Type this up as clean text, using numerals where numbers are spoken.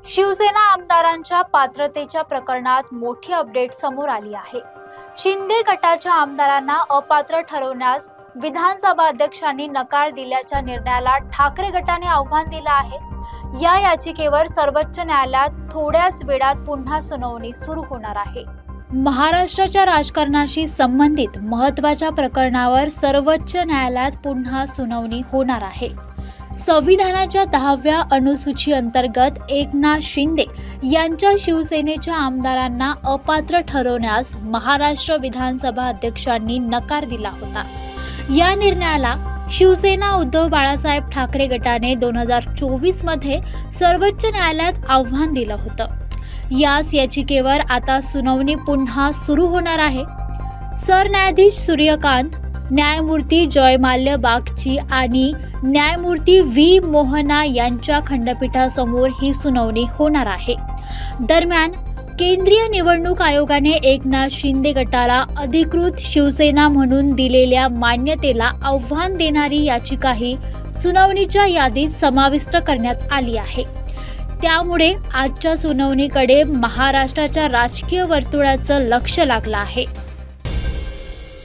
शिवसेना आमदारांच्या पात्रतेच्या प्रकरणात मोठी अपडेट समोर आली आहे। शिंदे गटाच्या आमदारांना अपात्र ठरवण्यास विधानसभा अध्यक्षांनी नकार दिल्याच्या निर्णयाला ठाकरे गटाने आव्हान दिलं आहे। या याचिकेवर सर्वोच्च न्यायालयात थोड्याच वेळात पुन्हा सुनावणी सुरू होणार आहे। महाराष्ट्राच्या राजकारणाशी संबंधित महत्त्वाच्या प्रकरणावर सर्वोच्च न्यायालयात पुन्हा सुनावणी होणार आहे। संविधानाच्या 10व्या अनुसूची अंतर्गत एकनाथ शिंदे यांच्या शिवसेनेच्या आमदारांना अपात्र ठरवण्यास महाराष्ट्र विधानसभा अध्यक्षांनी नकार दिला होता। या निर्णयाला शिवसेना उद्धव बाळासाहेब ठाकरे गटाने 2024 मध्ये सर्वोच्च न्यायालयात आव्हान दिलं होतं। याच याचिकेवर आता सुनावणी पुन्हा सुरू होणार आहे। सरन्यायाधीश सूर्यकांत, न्यायमूर्ती जयमाल्य बागची आणि न्यायमूर्ती व्ही मोहना यांच्या खंडपीठासमोर ही सुनावणी होणार आहे। दरम्यान केंद्रीय निवडणूक आयोगाने एकनाथ शिंदे गटाला अधिकृत शिवसेना म्हणून दिलेल्या मान्यतेला आव्हान देणारी याचिकाही सुनावणीच्या यादीत समाविष्ट करण्यात आली आहे। त्यामुळे आजच्या सुनावणीकडे महाराष्ट्राच्या राजकीय वर्तुळाचं लक्ष लागलं आहे।